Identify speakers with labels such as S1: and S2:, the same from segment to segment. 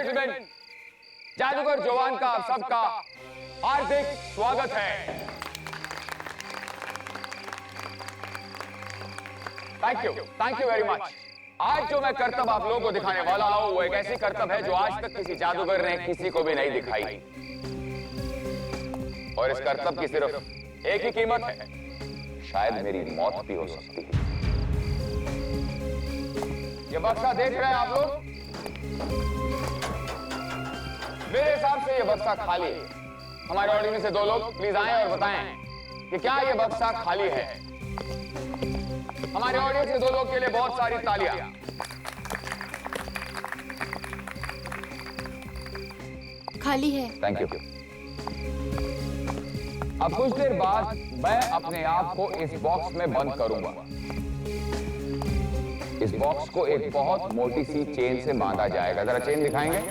S1: Gentleman, जादूगर जोवान का आप सबका हार्दिक स्वागत है। Thank you very much. आज जो मैं करतब आप लोगों को दिखाने वाला हूं वो एक ऐसी करतब है जो आज तक किसी जादूगर ने किसी को भी नहीं दिखाई। और इस करतब की सिर्फ एक ही कीमत है, शायद मेरी मौत भी हो सकती है। ये बक्सा देख रहे हैं आप लोग? मेरे हिसाब से ये बक्सा खाली है। हमारे ऑडियंस से 2 लोग प्लीज आएं और बताएं कि क्या ये बक्सा खाली है। हमारे ऑडियंस से 2 लोग के लिए बहुत सारी तालियां।
S2: खाली है।
S1: Thank you. अब कुछ देर बाद मैं अपने आप को इस बॉक्स में बंद करूंगा। इस बॉक्स को एक बहुत मोटी सी चेन से बांधा जाएगा। जरा चेन दिखाएंगे।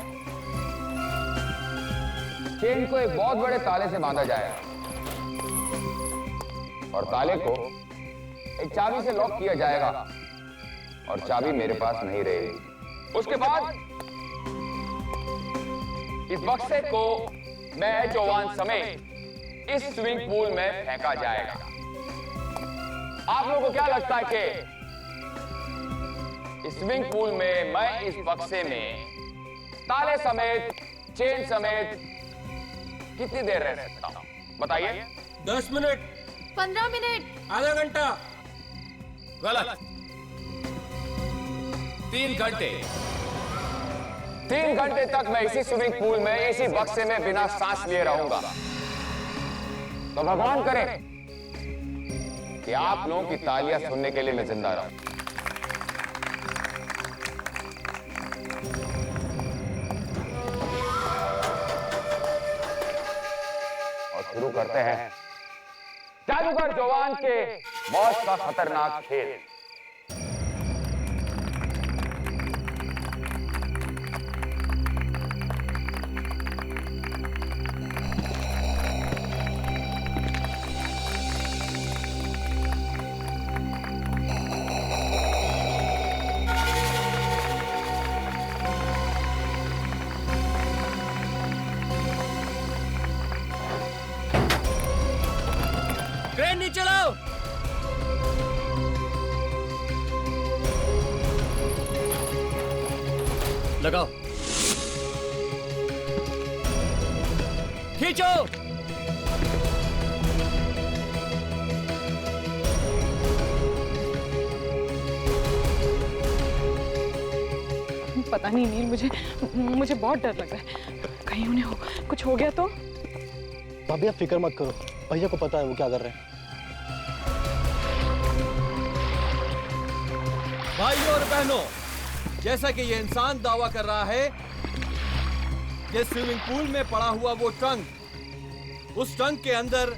S1: चेन को एक बहुत बड़े ताले से बांधा जाएगा और ताले को एक चाबी से लॉक किया जाएगा और चाबी मेरे पास नहीं रहेगी। उसके बाद इस बक्से को मैं जोवान समेत इस स्विमिंग पूल में फेंका जाएगा। आप लोगों को क्या लगता है कि इस स्विमिंग पूल में मैं इस बक्से में ताले समेत, चेन समेत कितनी देर रह सकता हूं? बताइए।
S3: 10 मिनट,
S2: 15 मिनट,
S3: आधा घंटा।
S4: गलत। 3 घंटे।
S1: 3 घंटे तक मैं इसी स्विमिंग पूल में, इसी बक्से में बिना सांस लिए रहूंगा। तो भगवान करे कि आप लोगों की तालियां सुनने के लिए मैं जिंदा रहूं। और शुरू करते हैं जादूगर जोवान के मौत का खतरनाक खेल।
S3: क्रेन नीचे लाओ। लगाओ, खींचो।
S5: पता नहीं नील, मुझे बहुत डर लग रहा है। कहीं उन्हें कुछ हो गया तो?
S6: भाभी आप फिक्र मत करो, भैया को पता है वो क्या कर रहे हैं।
S3: भाइयों और बहनों, जैसा कि ये इंसान दावा कर रहा है कि स्विमिंग पूल में पड़ा हुआ वो ट्रंक, उस ट्रंक के अंदर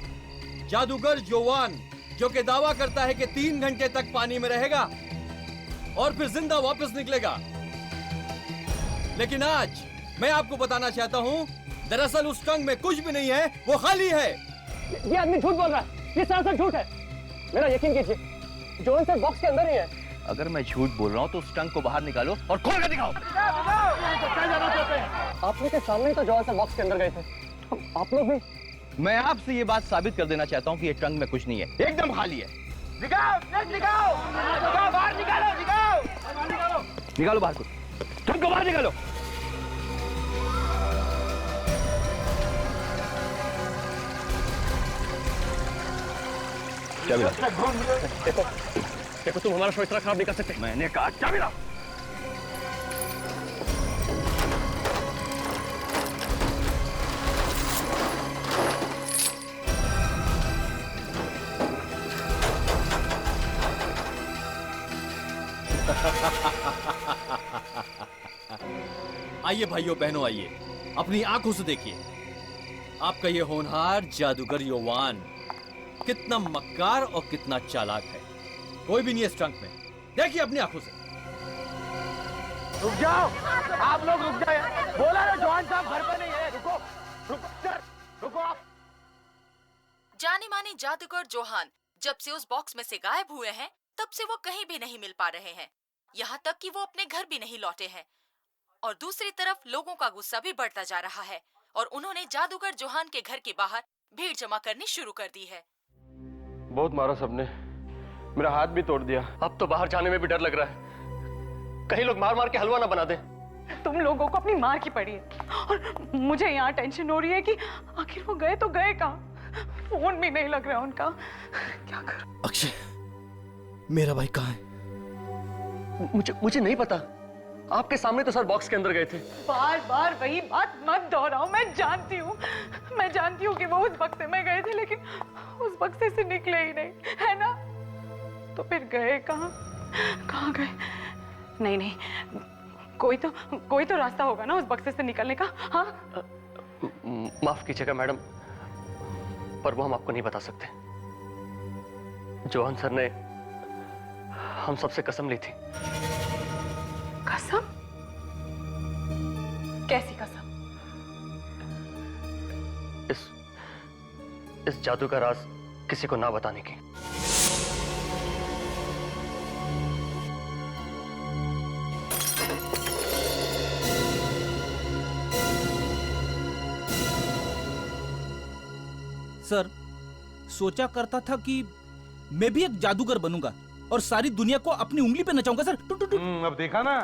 S3: जादूगर जोवान, जो कि दावा करता है कि 3 घंटे तक पानी में रहेगा और फिर जिंदा वापस निकलेगा। लेकिन आज मैं आपको बताना चाहता हूं, दरअसल उस ट्रंक में कुछ भी नहीं है, वो खाली है।
S6: ये आदमी झूठ बोल रहा है, ये सरासर झूठ है। मेरा यकीन कीजिए, जोन सर बॉक्स के अंदर ही है।
S4: अगर मैं झूठ बोल रहा हूँ तो उस ट्रंक को बाहर निकालो और खोल कर दिखाओ।
S6: आप लोग के सामने ही तो जोन सर बॉक्स के अंदर गए थे। आप लोग भी।
S4: मैं आपसे ये बात साबित कर देना चाहता हूँ कि ये ट्रंक में कुछ नहीं है, एकदम खाली है।
S3: दिखाओ, दिखाओ, बाहर निकालो, दिखाओ,
S4: निकालो बाहर को, ट्रंक को बाहर निकालो। चाबी ला।
S6: देखो तुम हमारा शो इतना खराब नहीं कर सकते।
S4: मैंने कहा चाबी ला।
S3: आइए भाइयों बहनों, आइए, अपनी आंखों से देखिए। आपका ये होनहार जादूगर योवान कितना मक्कार और कितना चालाक है। कोई भी नहीं है इस ट्रंक में, देखिए अपनी आंखों से।
S6: रुक जाओ, आप लोग रुक जाए। बोला ना जॉन साहब घर पे नहीं है। रुको, रुको आप।
S2: जाने माने जादूगर जोहान जब से उस बॉक्स में से गायब हुए हैं, तब से वो कहीं भी नहीं मिल पा रहे हैं। यहाँ तक कि वो अपने घर भी नहीं लौटे हैं। और दूसरी तरफ लोगों का गुस्सा भी बढ़ता जा रहा है और उन्होंने जादूगर जोहान के घर के बाहर भीड़ जमा करनी शुरू कर दी है।
S6: बहुत मारा सबने, मेरा हाथ भी तोड़ दिया। अब तो बाहर जाने में भी डर लग रहा है, कहीं लोग मार मार के हलवा ना बना दे।
S5: तुम लोगों को अपनी मार की पड़ी है और मुझे यहाँ टेंशन हो रही है कि आखिर वो गए तो गए कहाँ? फोन भी नहीं लग रहा उनका, क्या करूं?
S7: अक्षय, मेरा भाई कहाँ है?
S6: मुझे नहीं पता। आपके सामने तो सर बॉक्स के अंदर गए थे।
S5: बार बार वही बात मत दोहराओ। मैं जानती हूँ कि वो उस बक्से में गए थे, लेकिन उस बक्से से निकले ही नहीं, है ना? तो फिर गए कहाँ गए? नहीं, कोई तो रास्ता होगा ना उस बक्से से निकलने का। हाँ,
S6: माफ कीजिएगा मैडम, पर वो हम आपको नहीं बता सकते। जोहान सर ने हम सबसे कसम ली थी।
S5: कसम? कैसी कसम?
S6: इस जादू का राज किसी को ना बताने की।
S8: सर, सोचा करता था कि मैं भी एक जादूगर बनूंगा और सारी दुनिया को अपनी उंगली पे नचाऊंगा सर।
S9: अब देखा ना,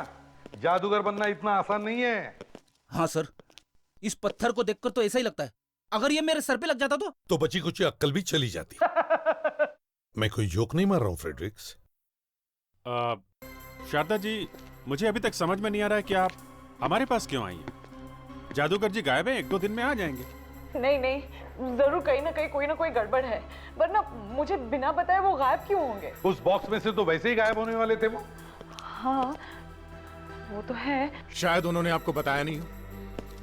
S9: जादूगर बनना इतना आसान नहीं है।
S8: हाँ सर, इस पत्थर को देखकर तो ऐसा ही लगता है, अगर ये मेरे सर पे लग जाता तो
S10: बची कुछ अक्ल भी चली जाती। मैं कोई जोक नहीं मार रहा हूँ फ्रेडरिक्स।
S11: शारदा जी, मुझे अभी तक समझ में नहीं आ रहा है कि आप हमारे पास क्यों आई हैं? जादूगर जी गायब हैं, 1-2 दिन में आ जाएंगे।
S5: नहीं, जरूर कहीं ना कहीं कोई ना कोई गड़बड़ है, वरना मुझे बिना बताए वो गायब क्यों होंगे?
S9: उस बॉक्स में से तो वैसे ही गायब होने वाले थे वो।
S5: हाँ, वो तो है।
S10: शायद उन्होंने आपको बताया नहीं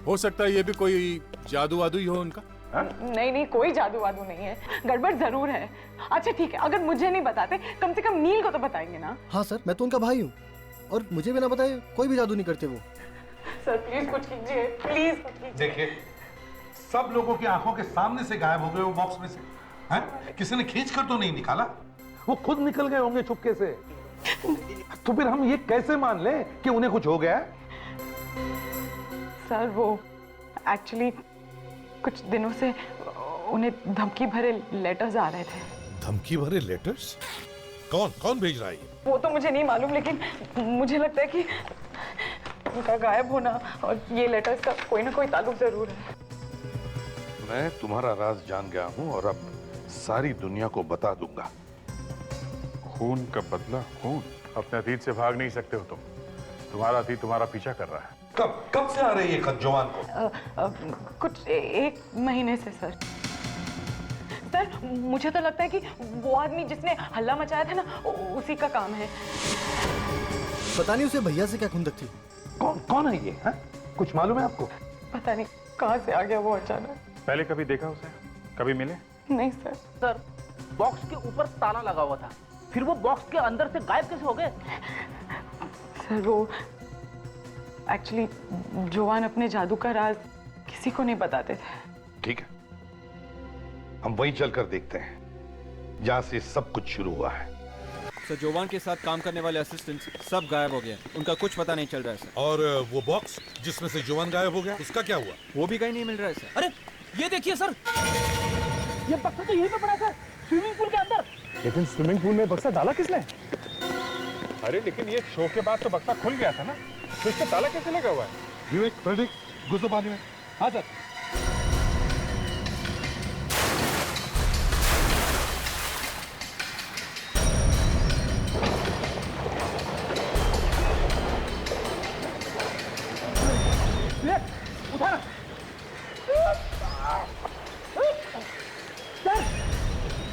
S10: हो सकता है ये भी कोई जादू वादू ही हो उनका।
S5: नहीं, कोई जादू वादू नहीं है, गड़बड़ जरूर है। अच्छा ठीक है, अगर मुझे नहीं बताते कम से कम नील को तो बताएंगे ना।
S7: हाँ सर, मैं तो उनका भाई हूँ और मुझे भी ना बताए कोई भी जादू नहीं करते वो।
S5: सर प्लीज कुछ कीजिए, प्लीज कुछ कीजिए।
S9: देखिए, सब लोगों की आंखों के सामने से गायब हो गए वो बॉक्स में से। हैं? किसी ने खींच कर तो नहीं निकाला, वो खुद निकल गए होंगे चुपके से। तो फिर हम ये कैसे मान लें कि उन्हें कुछ हो गया?
S5: सर वो एक्चुअली कुछ दिनों से उन्हें धमकी भरे लेटर्स आ रहे थे।
S10: धमकी भरे लेटर्स? कौन भेज रहा है ये?
S5: वो तो मुझे नहीं मालूम, लेकिन मुझे लगता है कि उनका गायब होना और ये लेटर्स का कोई ना कोई ताल्लुक जरूर है।
S9: मैं तुम्हारा राज जान गया हूं और अब सारी दुनिया को बता दूंगा।
S11: खून का बदला खून। अपने अतीत से भाग नहीं सकते हो तुम। तुम्हारा अतीत तुम्हारा पीछा कर रहा है।
S9: कब से आ रही है खत जोहान को?
S5: कुछ 1 महीने से सर। सर मुझे तो लगता है कि वो आदमी जिसने हल्ला मचाया था ना, उसी का काम है।
S7: पता नहीं उसे भैया से क्या खुंदक थी।
S9: कौन है ये? है? कुछ मालूम है आपको?
S5: पता नहीं कहाँ से आ गया वो अचानक।
S11: पहले कभी देखा उसे? कभी मिले?
S5: नहीं सर।
S12: सर, बॉक्स के ऊपर ताला लगा हुआ था, फिर वो बॉक्स के अंदर से गायब कैसे हो गए?
S5: सर वो एक्चुअली जोहान अपने जादू का राज किसी को नहीं बताते थे।
S9: ठीक है, हम वहीं चलकर देखते हैं जहां से सब कुछ शुरू हुआ है।
S3: सर, जोवान के साथ काम करने वाले असिस्टेंट्स सब गायब हो गए, उनका कुछ पता नहीं चल रहा है सर।
S10: और वो बॉक्स जिसमें से जोवान गायब हो गया, उसका क्या हुआ?
S3: वो भी कहीं नहीं मिल रहा है सर।
S8: अरे ये देखिए सर,
S12: ये बक्सा तो यहीं पे पड़ा सर, स्विमिंग पूल के अंदर।
S11: लेकिन स्विमिंग पूल में बक्सा डाला किसने? अरे लेकिन ये शो के बाद तो बक्सा खुल गया था ना, तो इसका ताला कैसे लगा हुआ है?
S9: विवेक, फ्रेडरिक, घुसो पानी में।
S11: हाँ सर।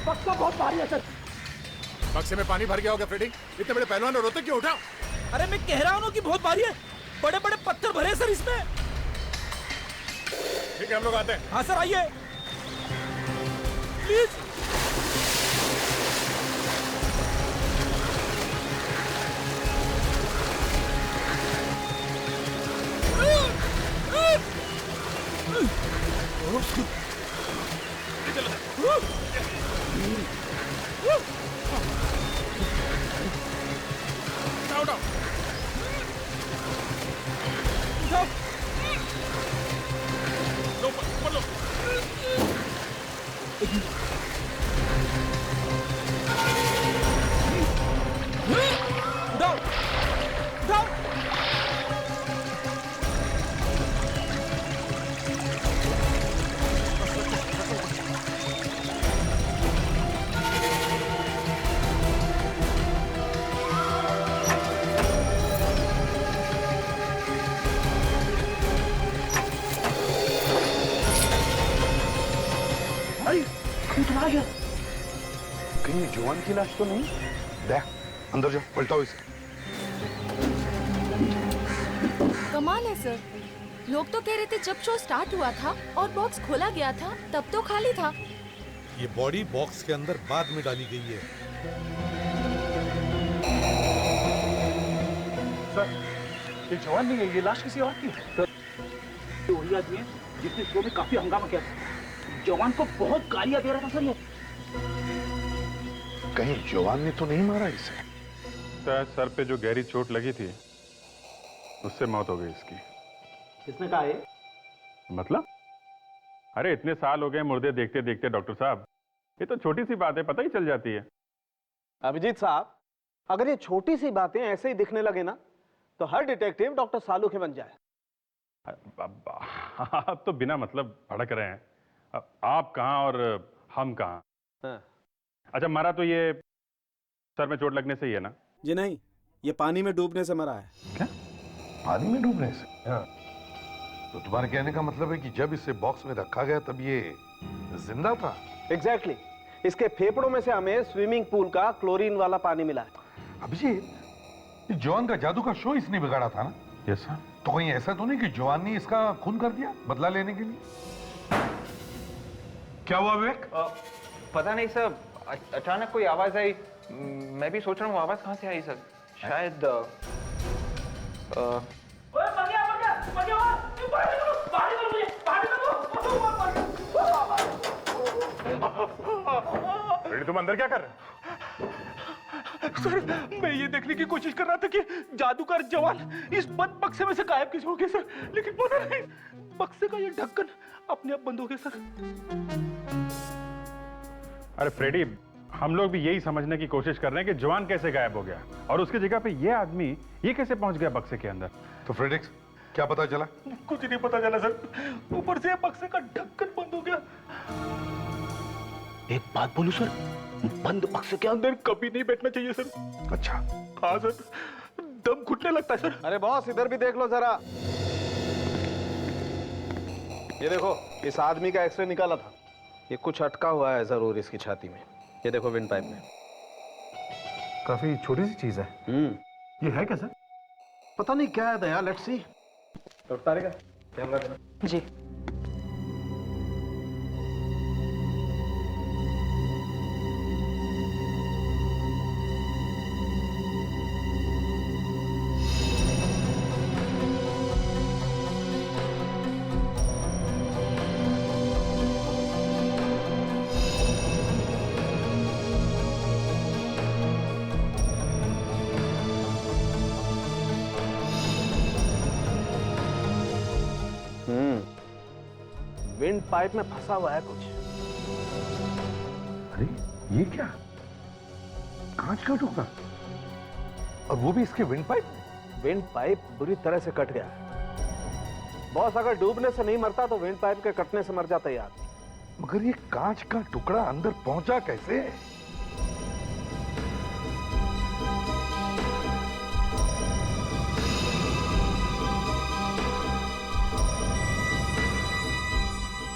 S12: बक्सा बहुत भारी है सर।
S10: बक्से में पानी भर गया होगा फ्रेडी। इतने बड़े पहलवान रोते क्यों? उठाओ।
S8: अरे मैं कह रहा हूँ कि बहुत भारी है, बड़े बड़े पत्थर भरे सर इसमें।
S10: ठीक है, हम लोग आते हैं।
S8: हाँ सर, आइए प्लीज। उठाओ उठाओ।
S9: कहीं जवान की लाश तो नहीं? देख, अंदर जाओ, पलटाओ इसे।
S13: कमाल है सर, लोग तो कह रहे थे जब शो स्टार्ट हुआ था और बॉक्स खोला गया था तब तो खाली था।
S9: ये बॉडी बॉक्स के अंदर बाद में डाली गई है।
S12: सर, ये जवान नहीं है, ये लाश किसी और की है। ये वही आदमी है जिसने शो में काफी हंगामा किया था। जवान को बहुत गालियां दे रहा था सर ये।
S9: कहीं जवान ने तो नहीं मारा इसे?
S11: शायद सर पे जो गहरी चोट लगी थी उससे मौत हो गई इसकी।
S12: किसने कहा ये?
S11: मतलब? अरे इतने साल हो गए मुर्दे देखते देखते डॉक्टर साहब, ये तो छोटी सी बात है, पता ही चल जाती है।
S12: अभिजीत साहब, अगर ये छोटी सी बातें ऐसे ही दिखने लगे ना तो हर डिटेक्टिव डॉक्टर सालू के बन जाए।
S11: आप तो बिना मतलब भड़क रहे हैं। आप कहाँ और हम कहाँ?
S12: हाँ।
S11: अच्छा, मरा तो ये सर में चोट लगने से ही है ना?
S14: जी नहीं, ये पानी में डूबने से मरा है।
S9: क्या? पानी में डूबने से? हाँ। तो तुम्हारे कहने का मतलब है कि जब इसे बॉक्स में रखा गया तब ये जिंदा था?
S12: एग्जैक्टली। इसके फेफड़ों में से हमें स्विमिंग पूल का क्लोरीन वाला पानी मिला है।
S9: अभिजीत, जवान का जादू का शो इसने बिगाड़ा था ना?
S11: Yes sir.
S9: तो कहीं ऐसा तो नहीं कि जवान ने इसका खून कर दिया बदला लेने के लिए? क्या हुआ विवेक?
S1: पता नहीं सर, अचानक कोई आवाज आई। मैं भी सोच रहा हूँ आवाज कहाँ से आई सर। शायद
S11: तुम अंदर क्या कर रहे हो?
S12: सर, मैं ये देखने की कोशिश कर रहा था कि जादूगर जवान इस बंद बक्से में से गायब कैसे हो गया सर, लेकिन पता नहीं बक्से का ये ढक्कन अपने आप बंद हो गया सर।
S11: अरे फ्रेडी, हम लोग भी यही समझने की कोशिश कर रहे हैं कि जवान कैसे गायब हो गया और उसकी जगह पे ये आदमी ये कैसे पहुंच गया बक्से के अंदर।
S9: तो फ्रेडिक्स, क्या पता चला?
S12: कुछ नहीं पता चला सर, ऊपर से बक्से का ढक्कन बंद हो गया। एक बात बोलूं सर, बंद बक्से के अंदर कभी नहीं बैठना चाहिए सर।
S9: अच्छा।
S12: हाँ सर, दम घुटने लगता है सर। अरे बॉस, इधर भी देख लो जरा। ये देखो, इस आदमी का एक्सरे निकाला था। ये कुछ अटका हुआ है जरूर इसकी छाती में। ये देखो विंड पाइप में।
S9: काफी छोटी सी चीज है। ये है क्या सर?
S12: पता नहीं क्या है दया, लेट्स सी। तारेगा कैमरा देना। जी। विंड पाइप में फंसा हुआ है कुछ।
S9: अरे ये क्या? कांच का टुकड़ा, और वो भी इसके विंड पाइप में?
S12: विंड पाइप बुरी तरह से कट गया है। बॉस, अगर डूबने से नहीं मरता तो विंड पाइप के कटने से मर जाता है आदमी।
S9: मगर ये कांच का टुकड़ा अंदर पहुंचा कैसे?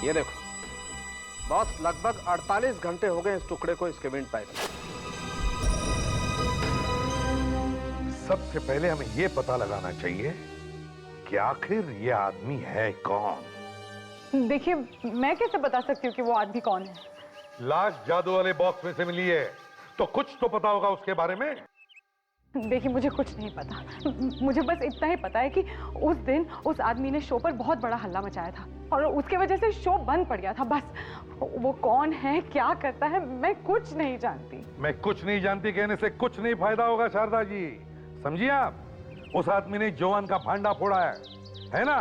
S12: ये देखो बॉस, लगभग 48 घंटे हो गए इस टुकड़े को इसके विंड पाइप में।
S9: सबसे पहले हमें यह पता लगाना चाहिए कि आखिर ये आदमी है कौन।
S5: देखिए, मैं कैसे बता सकती हूँ कि वो आदमी कौन है?
S9: लाश जादू वाले बॉक्स में से मिली है, तो कुछ तो पता होगा उसके बारे में।
S5: देखिए, मुझे कुछ नहीं पता। मुझे बस इतना ही पता है कि उस दिन उस आदमी ने शो पर बहुत बड़ा हल्ला मचाया था और उसके वजह से शो बंद पड़ गया था। बस वो कौन है, क्या करता है, मैं कुछ नहीं जानती।
S9: मैं कुछ नहीं जानती कहने से कुछ नहीं फायदा होगा शारदा जी, समझिए आप। उस आदमी ने जवान का भांडा फोड़ा है ना?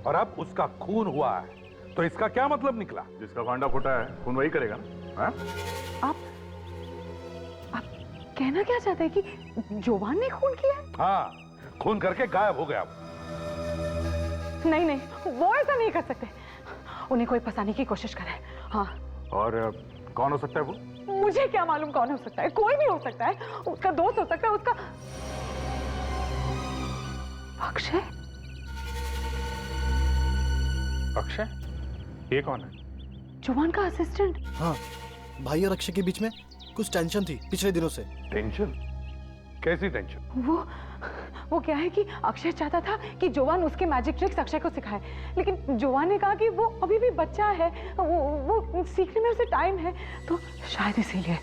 S9: और अब उसका खून हुआ है, तो इसका क्या मतलब निकला?
S11: जिसका भांडा फूटा है खून वही करेगा ना। हाँ?
S5: आप कहना क्या चाहते हैं कि जोवान ने खून किया है?
S9: हाँ, खून करके गायब हो गया।
S5: नहीं नहीं, वो ऐसा नहीं कर सकते। उन्हें कोई फंसाने की कोशिश करे। हाँ।
S11: और कौन हो सकता है वो?
S5: मुझे क्या मालूम कौन हो सकता है? कोई भी हो सकता है। उसका दोस्त हो सकता है, उसका अक्षय।
S11: अक्षय? ये कौन है?
S5: जोवान का असिस्टेंट।
S7: हाँ, भाई और अक्षय के बीच में कुछ टेंशन थी पिछले दिनों से।
S9: टेंशन? कैसी टेंशन?
S5: वो क्या है कि अक्षय चाहता था कि जोवान उसके मैजिक ट्रिक्स अक्षय को सिखाए, लेकिन जोवान ने कहा कि वो अभी भी बच्चा है, वो सीखने में उसे टाइम है, तो शायद इसीलिए।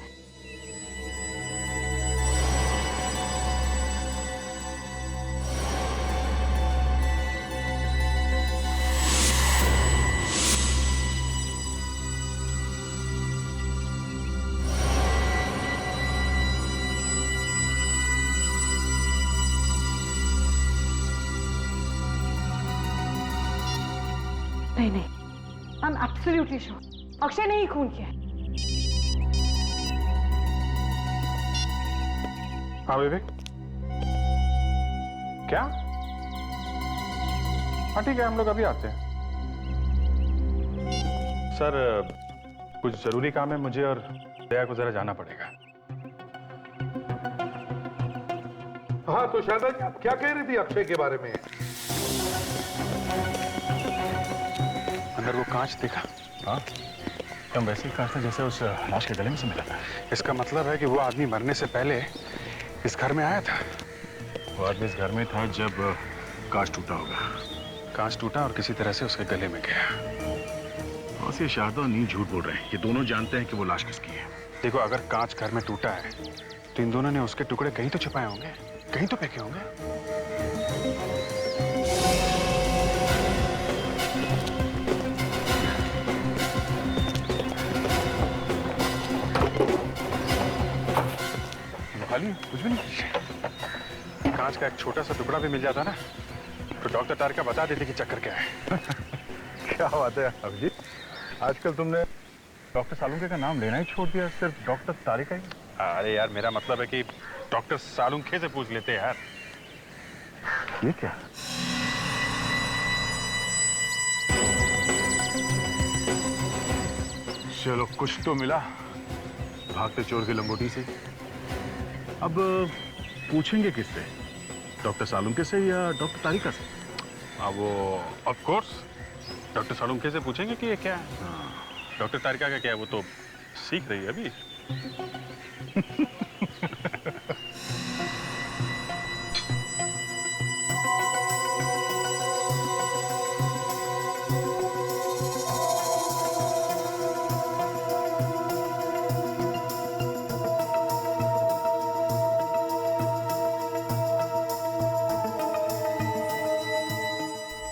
S5: नहीं नहीं, I am absolutely sure Akshay ने ही खून किया है।
S11: हाँ विवेक, क्या? हाँ ठीक है, हम लोग अभी आते हैं। सर कुछ जरूरी काम है मुझे और दया को जरा जाना पड़ेगा।
S9: हाँ तो शारदा जी, आप क्या कह रही थी अक्षय के बारे में?
S11: अंदर वो कांच देखा? हाँ, एकदम वैसे ही कांच था जैसे उस लाश के गले में से मिला था। इसका मतलब है कि वो आदमी मरने से पहले इस घर में आया था। वो आदमी इस घर में था जब कांच टूटा होगा। कांच टूटा और किसी तरह से उसके गले में गया।
S15: और ये शारदा और नील झूठ बोल रहे हैं। ये दोनों जानते हैं कि वो लाश किसकी है।
S11: देखो, अगर कांच घर में टूटा है तो इन दोनों ने उसके टुकड़े कहीं तो छिपाए होंगे, कहीं तो फेंके होंगे। खाली कुछ भी नहीं। कांच का एक छोटा सा टुकड़ा भी मिल जाता ना तो डॉक्टर तारिका बता देती कि चक्कर क्या है।
S15: क्या बात है अभिजीत, आजकल तुमने डॉक्टर सालुंके का नाम लेना ही छोड़ दिया, सिर्फ डॉक्टर तारिका ही।
S11: अरे यार, मेरा मतलब है कि डॉक्टर सालुंखे से पूछ लेते यार।
S15: ये क्या? चलो कुछ तो मिला भागते चोर की लंगोटी से। अब पूछेंगे किससे? डॉक्टर सालुंके से या डॉक्टर तारिका से?
S11: हाँ, वो ऑफ कोर्स डॉक्टर सालुंके से पूछेंगे कि ये क्या है। डॉक्टर तारिका का क्या है, वो तो सीख रही है अभी।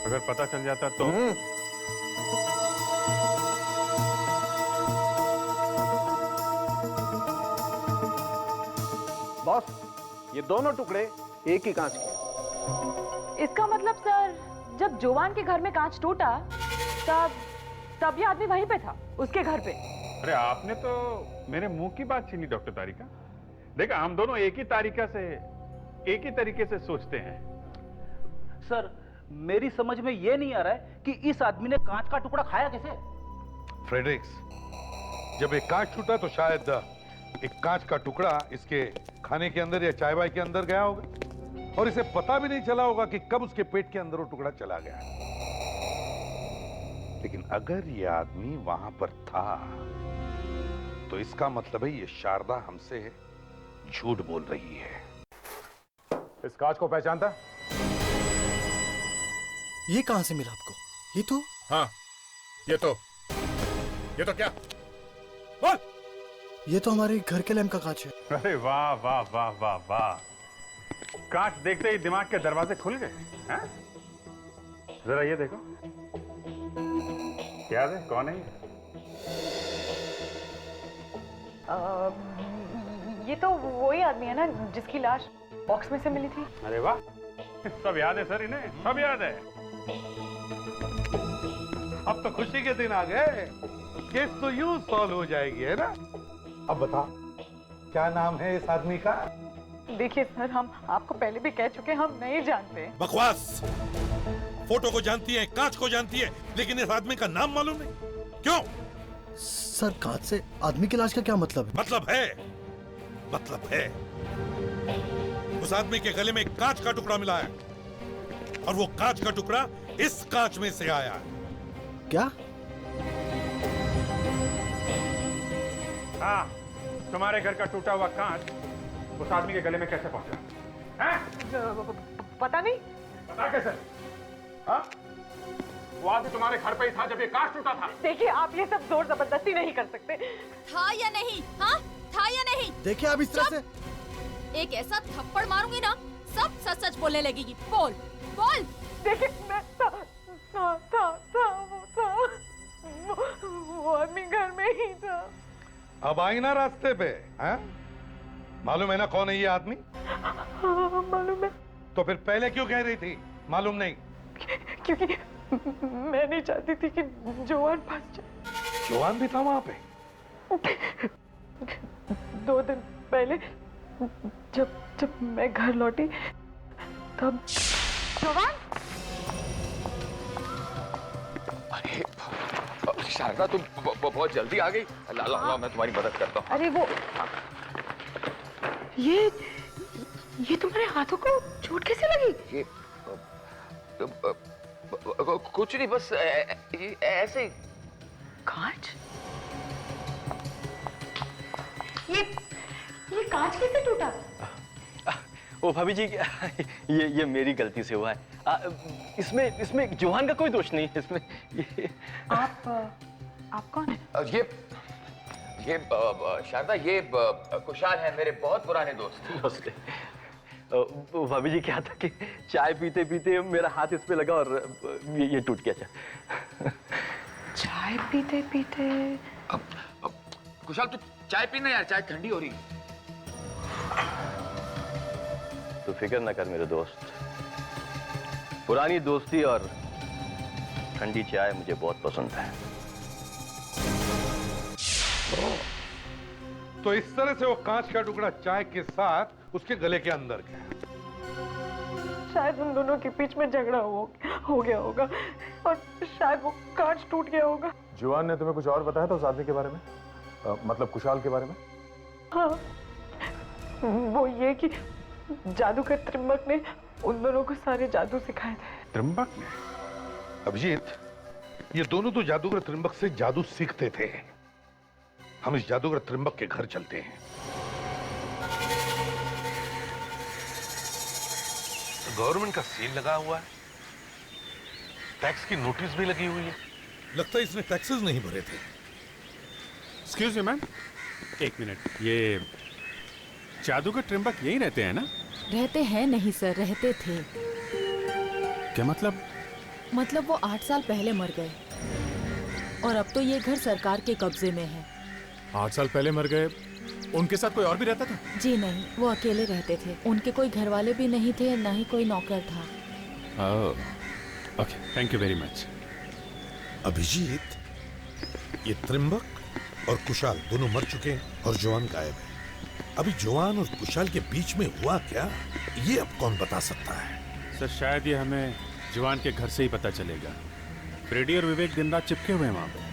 S11: अगर पता चल जाता तो
S14: बॉस, ये दोनों टुकड़े एक ही कांच के।
S5: इसका मतलब सर, जब जोवान के घर में कांच टूटा तब ये आदमी वहीं पे था, उसके घर पे।
S11: अरे आपने तो मेरे मुंह की बात छीनी डॉक्टर तारिका। देखा, हम दोनों एक ही तारिका से, एक ही तरीके से सोचते हैं।
S8: सर, मेरी समझ में ये नहीं आ रहा है कि इस आदमी ने कांच का टुकड़ा खाया कैसे?
S9: फ्रेडरिक्स, जब एक कांच टूटा तो शायद एक कांच का टुकड़ा इसके खाने के अंदर या चाय वाय के अंदर गया होगा और इसे पता भी नहीं चला होगा कि कब उसके पेट के अंदर वो टुकड़ा चला गया। लेकिन अगर ये आदमी वहां पर था तो इसका मतलब है ये शारदा हमसे झूठ बोल रही है।
S11: इस कांच को पहचानता?
S7: ये कहां से मिला आपको? ये तो
S10: हाँ, ये तो क्या? बोल!
S7: ये तो हमारे घर के लैंप का कांच है।
S11: अरे वाह वाह वाह वाह वाह, कांच देखते ही दिमाग के दरवाजे खुल गए हैं? जरा ये देखो, याद है कौन है ये?
S5: ये तो वही आदमी है ना जिसकी लाश बॉक्स में से मिली थी।
S11: अरे वाह, सब याद है सर, इन्हें सब याद है।
S9: अब तो खुशी के दिन आ गए। केस तो यूं सॉल्व हो जाएगी, है ना? अब बता, क्या नाम है इस आदमी का?
S5: देखिए सर, हम आपको पहले भी कह चुके, हम नहीं जानते।
S9: बकवास। फोटो को जानती है, कांच को जानती है, लेकिन इस आदमी का नाम मालूम नहीं। क्यों?
S7: सर, कांच से आदमी की लाश का क्या मतलब है?
S9: मतलब है उस आदमी के गले में एक कांच का टुकड़ा मिला है, और वो कांच का टुकड़ा इस कांच में से आया है।
S7: क्या?
S11: हाँ, तुम्हारे घर का टूटा हुआ कांच उस आदमी के गले में कैसे पहुंचा?
S5: पता नहीं।
S11: पता कैसे? हाँ? वो आदमी तुम्हारे घर पे ही था जब ये कांच टूटा था।
S5: देखिए, आप ये सब जोर जबरदस्ती नहीं कर सकते।
S13: था या नहीं? हाँ, था या नहीं?
S7: देखिए, आप इस तरह से
S13: एक ऐसा थप्पड़ मारूंगी ना, सब सच सच बोलने लगेगी। बोल बोल।
S5: देखिए, मैं था वो आदमी घर में ही था।
S9: अब आई ना रास्ते पे, हैं? मालूम है ना कौन है ये आदमी?
S5: हाँ, मालूम है।
S9: तो फिर पहले क्यों कह रही थी मालूम नहीं?
S5: क्योंकि मैं नहीं चाहती थी कि जवान फंस जाए।
S9: जवान भी था वहां पे?
S5: 2 दिन पहले जब मैं घर लौटी तब जवान।
S1: अरे शारदा, तुम बहुत जल्दी आ गई। ला, मैं तुम्हारी मदद करता हूँ।
S5: अरे वो ये तुम्हारे हाथों को चोट कैसे लगी?
S1: ये कुछ नहीं, बस ऐसे ही।
S5: कांच? ये कांच कैसे टूटा?
S6: ओ भाभी जी, ये मेरी गलती से हुआ है। इसमें जोहान का कोई दोष नहीं है इसमें।
S5: आप कौन है?
S1: ये शारदा, ये कुशाल है, मेरे बहुत पुराने दोस्त।
S6: भाभी जी, क्या था कि चाय पीते पीते मेरा हाथ इस पे लगा और ये टूट गया।
S5: चाय पीते पीते?
S1: कुशाल, तू चाय पीना यार, चाय ठंडी हो रही।
S6: तो फिक्र न कर मेरे दोस्त, पुरानी दोस्ती और ठंडी चाय मुझे बहुत पसंद है।
S9: तो इस तरह से वो कांच का टुकड़ा चाय के साथ उसके गले के अंदर गया।
S5: शायद उन दोनों के बीच में झगड़ा हो गया होगा और शायद वो कांच टूट गया होगा।
S10: जुआन ने तुम्हें कुछ और बताया था उस आदमी के बारे में? मतलब कुशाल के बारे में?
S5: हाँ, वो ये कि जादूगर त्रिंबक ने उन दोनों को सारे जादू सिखाए थे।
S9: त्रिंबक ने? अभिजीत, ये दोनों तो जादूगर त्रिंबक से जादू सीखते थे। हम इस जादूगर त्रिंबक के घर चलते हैं। गवर्नमेंट का सील लगा हुआ है, टैक्स की नोटिस भी लगी हुई है। लगता है इसने टैक्सेस नहीं भरे थे।
S15: एक्सक्यूज मी मैम, एक मिनट। ये जादूगर त्रिंबक यहीं रहते हैं ना?
S2: रहते हैं नहीं सर, रहते थे।
S15: क्या मतलब?
S2: मतलब वो 8 साल पहले मर गए और अब तो ये घर सरकार के कब्जे में है।
S10: 8 साल पहले मर गए? उनके साथ कोई और भी रहता था?
S2: जी नहीं, वो अकेले रहते थे। उनके कोई घर वाले भी नहीं थे, ना ही कोई नौकर था।
S15: Okay, thank you very much.
S9: Abhijit, ये त्रिंबक और कुशाल दोनों मर चुके हैं और जवान गायब है। अभी जवान और कुशाल के बीच में हुआ क्या, ये अब कौन बता सकता है?
S15: सर, शायद ये हमें जवान के घर से ही पता चलेगा। फ्रेडी और विवेक दिन रात चिपके हुए हैं वहां पे।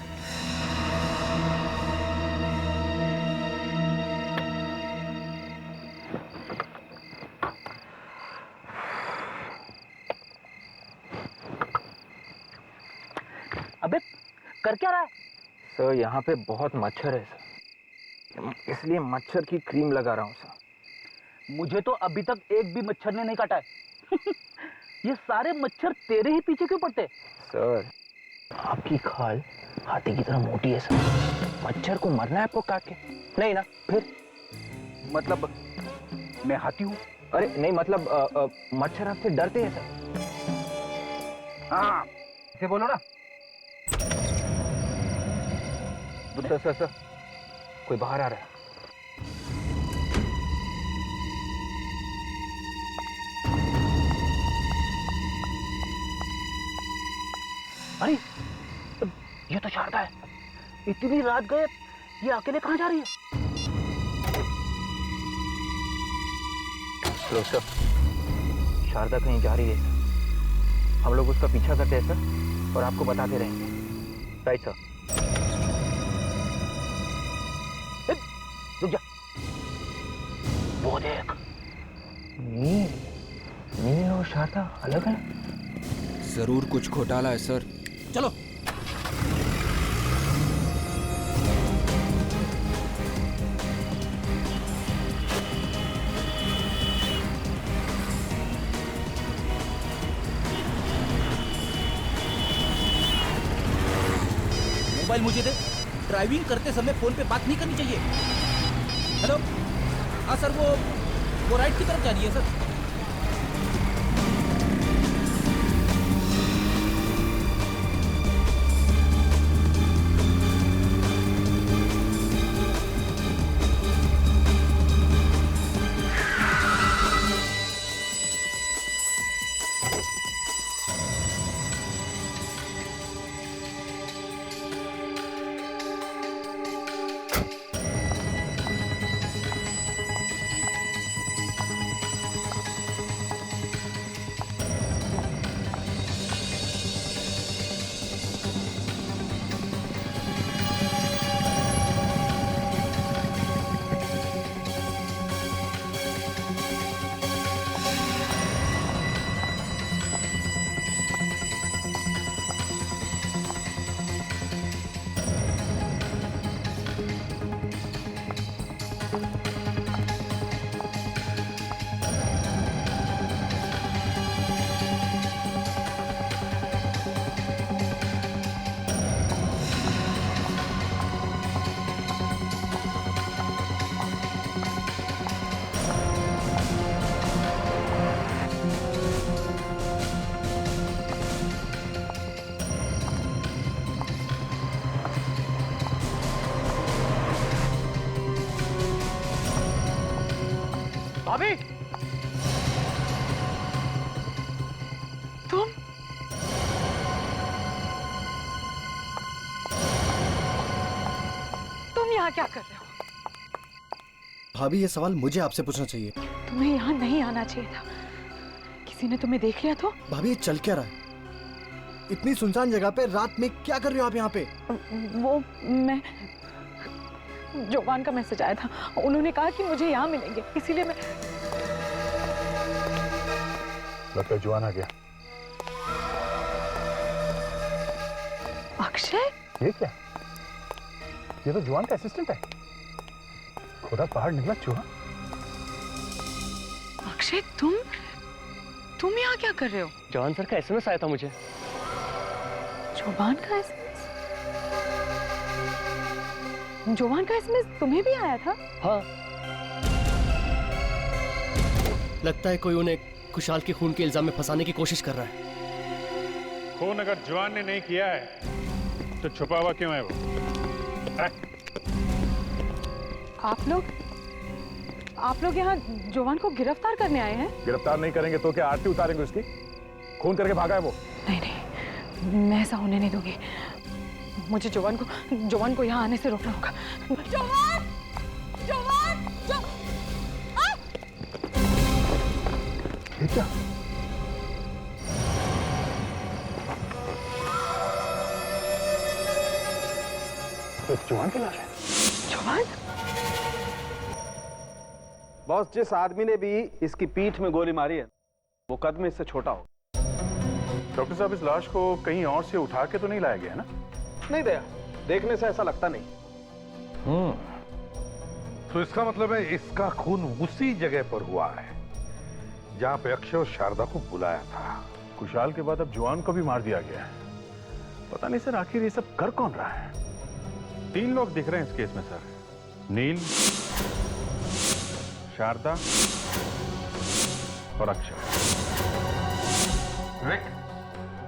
S16: अबे कर क्या रहा है? सर, यहाँ पे बहुत मच्छर है सर, इसलिए मच्छर की क्रीम लगा रहा हूँ सर। मुझे तो अभी तक एक भी मच्छर ने नहीं काटा है। ये सारे मच्छर तेरे ही पीछे क्यों पड़ते? सर, आपकी खाल हाथी की तरह मोटी है सर। मच्छर को मरना है आपको काट के? नहीं ना? फिर मतलब मैं हाथी हूँ? अरे नहीं, मतलब मच्छर आपसे डरते हैं सर। हाँ, इसे बोलो ना। सर, कोई बाहर आ रहा है। अरे ये तो शारदा है। इतनी रात गए, ये अकेले कहाँ जा रही है? लो सर, शारदा कहीं जा रही है सर। हम लोग उसका पीछा करते हैं सर और आपको बताते रहेंगे। Right sir. रुक जा, वो देख, नील और शारदा अलग है।
S17: जरूर कुछ घोटाला है सर।
S8: चलो। मोबाइल मुझे दे। ड्राइविंग करते समय फोन पे बात नहीं करनी चाहिए। हेलो, हाँ सर, वो राइट की तरफ जा रही है सर।
S5: भाभी, तुम यहाँ क्या कर रहे हो?
S7: भाभी ये सवाल मुझे आपसे पूछना चाहिए।
S5: तुम्हें यहाँ नहीं आना चाहिए था। किसी ने तुम्हें देख लिया तो?
S7: भाभी ये चल क्या रहा है? इतनी सुनसान जगह पे रात में क्या कर रहे हो आप यहाँ पे?
S5: वो मैं जोवान का मैसेज आया था, उन्होंने कहा कि मुझे यहाँ मिलेंगे, इसीलिए मैं।
S11: लगता है जोवान आ गया।
S5: अक्षय?
S11: ये क्या? ये तो जोवान का असिस्टेंट है। खुदा बाहर निकला चूहा।
S5: अक्षय, तुम यहाँ क्या कर रहे हो?
S6: जवान सर का एसएमएस आया था मुझे।
S5: जोवान का एसएमएस? जोवान का एसएमएस तुम्हें भी आया था?
S6: हाँ।
S18: लगता है कोई उन्हें खुशहाल के खून के इल्जाम में फंसाने की कोशिश कर रहा है।
S15: खून अगर जवान ने नहीं किया है तो छुपा हुआ क्यों है वो?
S5: आप लोग यहाँ जोवान को गिरफ्तार करने आए हैं?
S11: गिरफ्तार नहीं करेंगे तो क्या आरती उतारेंगे उसकी? खून करके भागा है वो।
S5: नहीं, मैं ऐसा होने नहीं दूंगी। मुझे जोवान को यहाँ आने से रोकना होगा। जोवान!
S11: ये क्या? तो जोवान की लाश है।
S5: जोवान?
S14: बॉस, जिस आदमी ने भी इसकी पीठ में गोली मारी है वो कद में इससे छोटा हो।
S11: डॉक्टर साहब, इस लाश को कहीं और से उठा के तो नहीं लाया गया है ना?
S14: नहीं दया, देखने से ऐसा लगता नहीं।
S9: तो इसका मतलब है इसका खून उसी जगह पर हुआ है जहां पे अक्षय और शारदा को बुलाया था।
S11: खुशहाल के बाद अब जवान को भी मार दिया गया है। पता नहीं सर, आखिर ये सब कर कौन रहा है? 3 लोग दिख रहे हैं इस केस में सर। नील, शारदा और अक्षय।
S9: विवेक,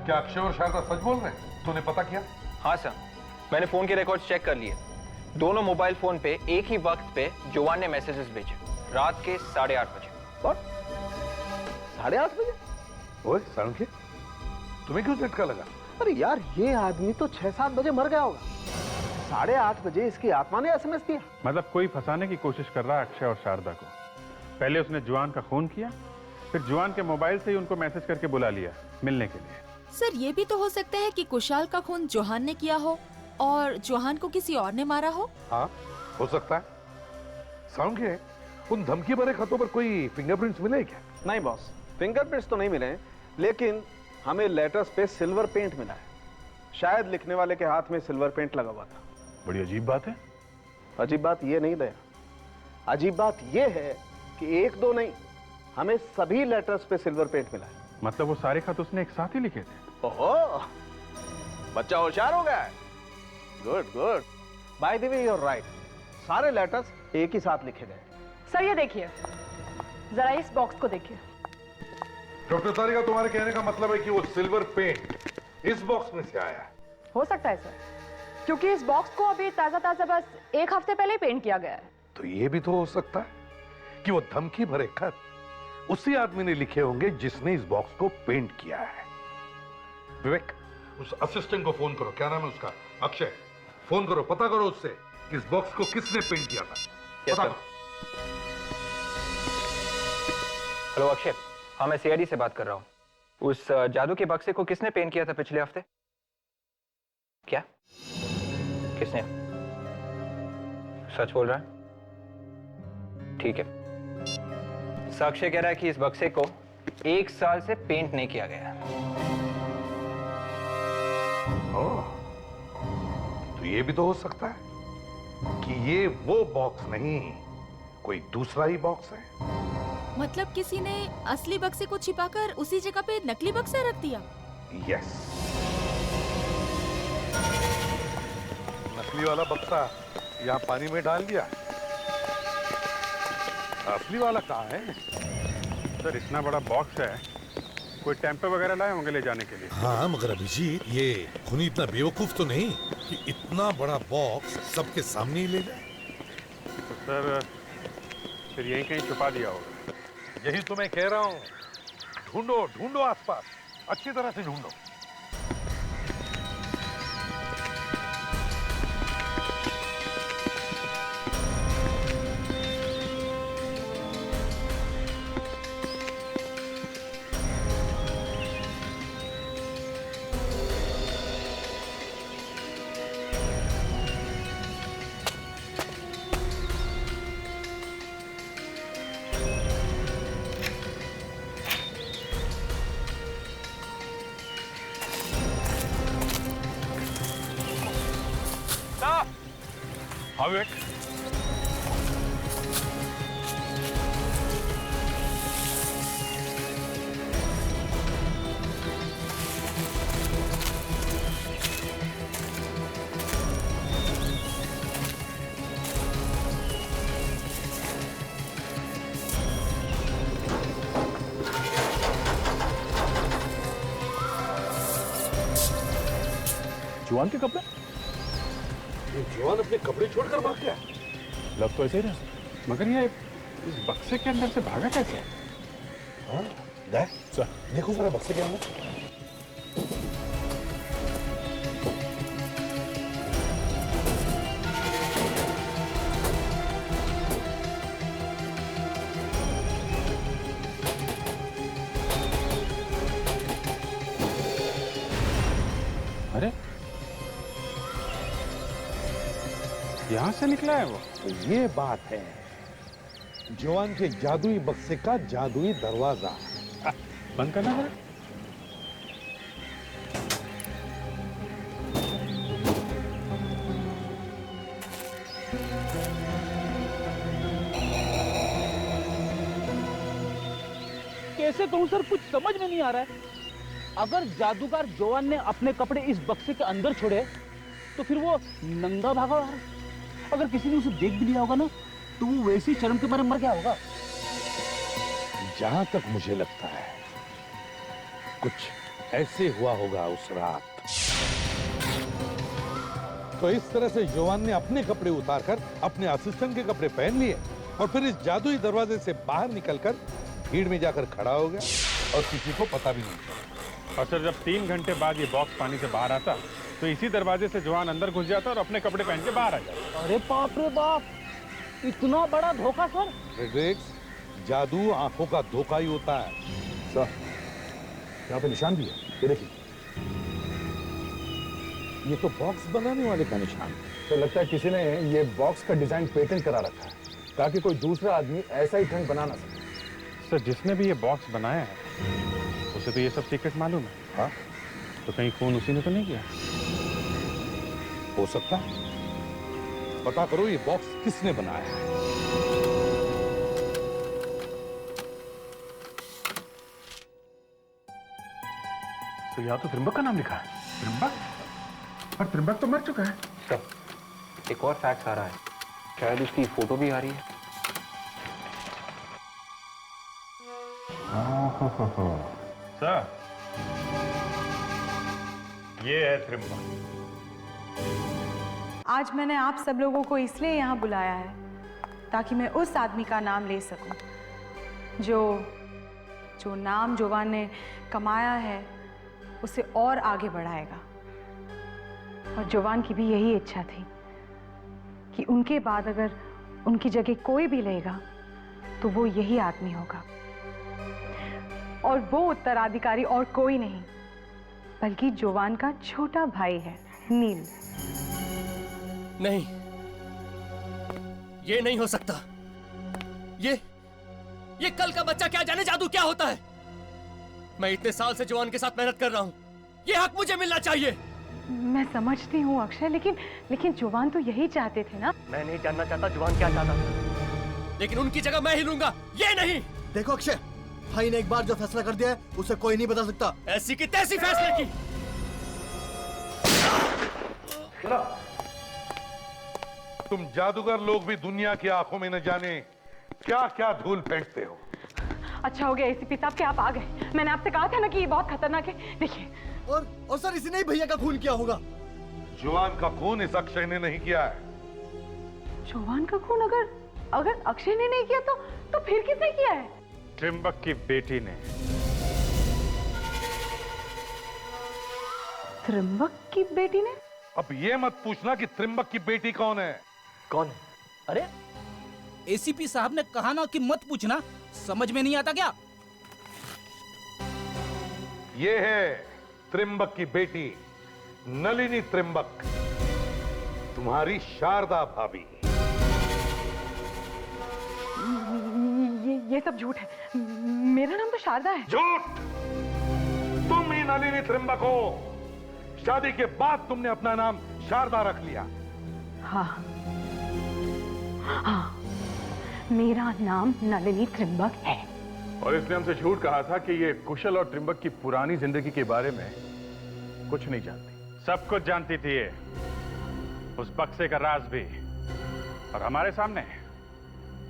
S9: क्या अक्षय और शारदा सच बोल रहे हैं? तूने पता किया?
S16: हाँ सर, मैंने फोन के रिकॉर्ड चेक कर लिए। दोनों मोबाइल फोन पे एक ही वक्त पे जोवान ने मैसेजेस भेजे, रात के 8:30 बजे।
S14: What? 8:30 बजे?
S9: ओए सालुंखे, तुम्हें क्यों झटका लगा?
S14: अरे यार, ये आदमी तो 6-7 बजे मर गया होगा। 8:30 बजे इसकी आत्मा ने एसएमएस दिया।
S15: मतलब कोई फंसाने की कोशिश कर रहा है अक्षय और शारदा को। पहले उसने जुआन का खून किया, फिर जुआन के मोबाइल से ही उनको मैसेज करके बुला लिया मिलने के लिए।
S13: सर, ये भी तो हो सकता है कि कुशाल का खून जोहान ने किया हो और जोहान को किसी और ने मारा हो।
S9: हाँ, हो सकता है। साउंड के उन धमकी भरे खतों पर कोई फिंगरप्रिंट्स मिले क्या?
S14: नहीं बॉस, फिंगरप्रिंट्स तो नहीं मिले, लेकिन हमें लेटर्स पे सिल्वर पेंट मिला है। शायद लिखने वाले के हाथ में सिल्वर पेंट लगा हुआ था।
S15: बड़ी अजीब बात है।
S14: अजीब बात ये नहीं दया, अजीब बात ये है कि 1-2 नहीं, हमें सभी लेटर्स पे सिल्वर पेंट मिला है।
S15: मतलब वो सारे खत उसने एक साथ ही लिखे थे?
S14: ओहो, बच्चा होशियार हो गया है। Good good. By the way, you are right, सारे लेटर्स एक ही साथ लिखे गए।
S5: सर ये देखिए, जरा इस बॉक्स को देखिए।
S9: डॉक्टर तारिका, तुम्हारे कहने का मतलब है कि वो सिल्वर पेंट इस बॉक्स में से आया है?
S5: हो सकता है सर, क्योंकि इस बॉक्स को अभी ताजा ताजा बस 1 हफ्ते पहले ही पेंट किया गया है।
S9: तो ये भी तो हो सकता है कि वो धमकी भरे खत उसी आदमी ने लिखे होंगे जिसने इस बॉक्स को पेंट किया है। विवेक, उस असिस्टेंट को फोन करो। क्या नाम है उसका? अक्षय। फोन करो, पता करो उससे कि इस बॉक्स को किसने पेंट किया था। पता करो।
S16: हेलो अक्षय, हाँ मैं सीआईडी से बात कर रहा हूँ। उस जादू के बक्से को किसने पेंट किया था पिछले हफ्ते? क्या? किसने? सच बोल रहा है? ठीक है। अक्षय कह रहा है कि इस बक्से को 1 साल से पेंट नहीं किया गया।
S9: तो ये भी तो हो सकता है कि ये वो बॉक्स नहीं, कोई दूसरा ही बॉक्स है।
S13: मतलब किसी ने असली बक्से को छिपाकर उसी जगह पे नकली बक्सा रख दिया।
S9: यस, नकली वाला बक्सा यहाँ पानी में डाल दिया। असली वाला कहाँ है?
S15: सर इतना बड़ा बॉक्स है, कोई टेम्पो वगैरह लाए होंगे ले जाने के लिए।
S9: हाँ, मगर अभिजीत, ये खूनी इतना बेवकूफ तो नहीं कि इतना बड़ा बॉक्स सबके सामने ही ले जाए।
S15: तो सर फिर यहीं कहीं छुपा दिया होगा।
S9: यही तो मैं कह रहा हूँ। ढूंढो ढूंढो आसपास, अच्छी तरह से ढूंढो।
S15: हाँ विवेक,
S11: जुआन के कपड़े?
S9: जुआन अपने कपड़े छोड़कर भाग गया?
S15: लग तो ऐसे ही रहा, मगर ये इस बक्से के अंदर से भागा कैसे?
S9: हाँ, देखो जरा बक्से के अंदर।
S15: अरे यहां से निकला है वो?
S9: तो ये बात है जवान के जादुई बक्से का जादुई दरवाजा।
S15: बंद करना है।
S8: कैसे कहूं सर, कुछ समझ में नहीं आ रहा है। अगर जादूगर जोवान ने अपने कपड़े इस बक्से के अंदर छोड़े तो फिर वो नंगा भागा। अगर किसी ने उसे देख भी लिया होगा ना तो वो वैसे ही शर्म के मारे मर गया होगा।
S9: जहां तक मुझे लगता है कुछ ऐसे हुआ होगा उस रात। तो इस तरह से जोवान ने अपने कपड़े उतारकर अपने असिस्टेंट के कपड़े पहन लिए और फिर इस जादुई दरवाजे से बाहर निकलकर भीड़ में जाकर खड़ा हो गया और किसी को पता भी नहीं चला।
S15: और सर जब 3 घंटे बाद ये बॉक्स पानी से बाहर आता तो इसी दरवाजे से जवान अंदर घुस जाता और अपने कपड़े पहन के बाहर आ जाता।
S8: अरे बाप रे बाप, इतना बड़ा धोखा सर।
S9: फ्रेडरिक्स, जादू आंखों का धोखा ही होता है।
S11: सर यहाँ पे निशान भी है, ये देखिए।
S9: ये तो बॉक्स बनाने वाले का निशान है।
S11: तो लगता है किसी ने ये बॉक्स का डिजाइन पेटेंट करा रखा है ताकि कोई दूसरा आदमी ऐसा ही ट्रंक बना ना सके।
S15: सर जिसने भी ये बॉक्स बनाया है उसे तो ये सब सीक्रेट मालूम है।
S11: हाँ,
S15: तो कहीं फोन उसी ने तो नहीं किया?
S9: हो सकता है। पता करो ये बॉक्स किसने बनाया है।
S15: तो यहाँ तो त्रिंबक का नाम लिखा है।
S11: त्रिंबक? पर त्रिंबक तो मर चुका है।
S19: सर, एक और फैक्स आ रहा है, शायद उसकी फोटो भी आ रही है।
S15: सर ये है त्रिंबक।
S5: आज मैंने आप सब लोगों को इसलिए यहाँ बुलाया है ताकि मैं उस आदमी का नाम ले सकूं जो नाम जोवान ने कमाया है उसे और आगे बढ़ाएगा। और जोवान की भी यही इच्छा थी कि उनके बाद अगर उनकी जगह कोई भी लेगा तो वो यही आदमी होगा। और वो उत्तराधिकारी और कोई नहीं बल्कि जोवान का छोटा भाई है, नील।
S18: नहीं, ये नहीं हो सकता। ये कल का बच्चा क्या जाने जादू क्या होता है। मैं इतने साल से जोवान के साथ मेहनत कर रहा हूं, ये हक मुझे मिलना चाहिए।
S5: मैं समझती हूँ अक्षय, लेकिन जोवान तो यही चाहते थे ना।
S6: मैं नहीं जानना चाहता जोवान क्या चाहता था,
S18: लेकिन उनकी जगह मैं ही लूंगा, ये नहीं।
S7: देखो अक्षय, भाई ने एक बार जो फैसला कर दिया है उसे कोई नहीं बदल सकता।
S18: ऐसी की तैसी फैसले की।
S9: तुम जादूगर लोग भी दुनिया की आंखों में न जाने क्या क्या धूल फेंकते हो।
S5: अच्छा हो गया एसीपी साहब कि आप आ गए। मैंने आपसे कहा था ना कि ये बहुत खतरनाक है। देखिए,
S7: और सर इसी ने ही भैया का खून किया होगा।
S9: जवान का खून इस अक्षय ने नहीं किया है।
S5: जोवान का खून अगर अक्षय ने नहीं किया तो फिर किसने किया है?
S15: त्रिंबक की बेटी ने।
S5: त्रिंबक की बेटी ने?
S9: अब ये मत पूछना कि त्रिंबक की बेटी कौन है।
S6: कौन है?
S8: अरे एसीपी साहब ने कहा ना कि मत पूछना, समझ में नहीं आता क्या?
S9: ये है त्रिंबक की बेटी नलिनी त्रिंबक, तुम्हारी शारदा भाभी।
S5: ये सब झूठ है। मेरा नाम तो शारदा है।
S9: झूठ! तुम ही नलिनी त्रिंबक हो। शादी के बाद तुमने अपना नाम शारदा रख लिया।
S5: हाँ, मेरा नाम नलिनी त्रिंबक है।
S15: और इसने हमसे झूठ कहा था कि ये कुशल और त्रिंबक की पुरानी जिंदगी के बारे में कुछ नहीं जानती। सब कुछ जानती थी ये, उस बक्से का राज भी, और हमारे सामने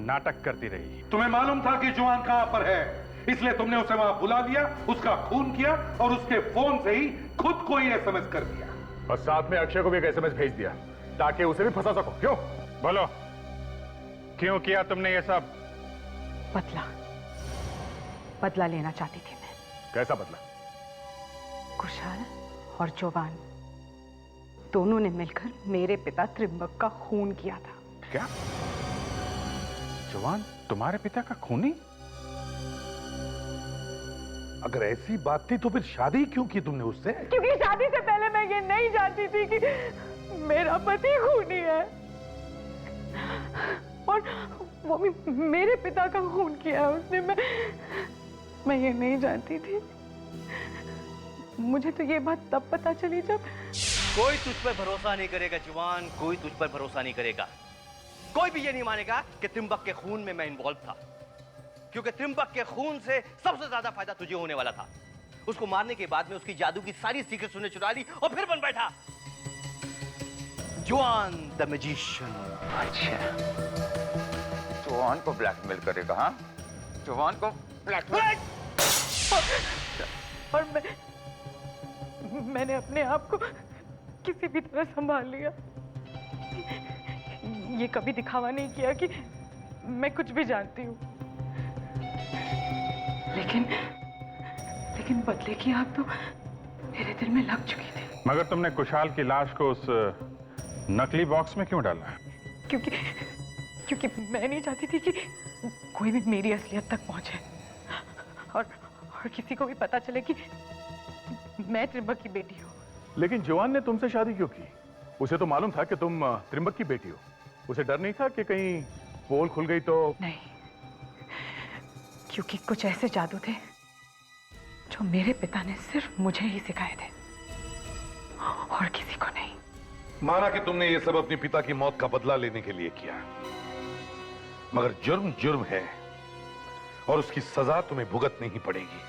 S15: नाटक करती रही।
S9: तुम्हें मालूम था कि जवान कहां पर है, इसलिए तुमने उसे वहां बुला लिया, उसका खून किया और उसके फोन से ही खुद को ही एसएमएस कर दिया।
S15: और साथ में अक्षय को भी एक एसएमएस भेज दिया ताकि उसे भी फंसा सको। क्यों? बोलो, क्यों किया तुमने ये सब?
S5: बदला लेना चाहती थी मैं।
S15: कैसा बदला?
S5: कुशाल और जोवान दोनों ने मिलकर मेरे पिता त्रिंबक का खून किया था।
S15: क्या? जवान तुम्हारे पिता का खूनी?
S9: अगर ऐसी बात थी तो फिर शादी क्यों की तुमने उससे?
S5: क्योंकि शादी से पहले मैं ये नहीं जानती थी कि मेरा पति खूनी है और वो भी मेरे पिता का खून किया है उसने। मैं ये नहीं जानती थी। मुझे तो ये बात तब पता चली जब
S4: कोई तुझ पर भरोसा नहीं करेगा जवान, कोई तुझ पर भरोसा नहीं करेगा। कोई भी ये नहीं मानेगा कि त्रिंबक के खून में मैं इन्वॉल्व था, क्योंकि त्रिंबक के खून से सबसे ज्यादा फायदा तुझे होने वाला था। उसको मारने के बाद में उसकी जादू की सारी सीक्रेट्स उसने चुरा ली और फिर बन बैठा जवान द मैजिशियन।
S1: अच्छा, जवान को ब्लैकमेल करेगा? हाँ, जवान को ब्लैकमेल।
S5: और मैंने अपने आप को किसी भी तरह संभाल लिया। ये कभी दिखावा नहीं किया कि मैं कुछ भी जानती हूँ। लेकिन बदले की आग तो मेरे दिल में लग चुकी थी।
S15: मगर तुमने कुशाल की लाश को उस नकली बॉक्स में क्यों डाला?
S5: क्योंकि मैं नहीं चाहती थी कि कोई भी मेरी असलियत तक पहुंचे और किसी को भी पता चले कि मैं त्रिंबक की बेटी हूँ।
S15: लेकिन जवान ने तुमसे शादी क्यों की? उसे तो मालूम था कि तुम त्रिंबक की बेटी हो। उसे डर नहीं था कि कहीं पोल खुल गई तो?
S5: नहीं, क्योंकि कुछ ऐसे जादू थे जो मेरे पिता ने सिर्फ मुझे ही सिखाए थे और किसी को नहीं।
S9: माना कि तुमने ये सब अपने पिता की मौत का बदला लेने के लिए किया, मगर जुर्म जुर्म है और उसकी सजा तुम्हें भुगतनी ही पड़ेगी।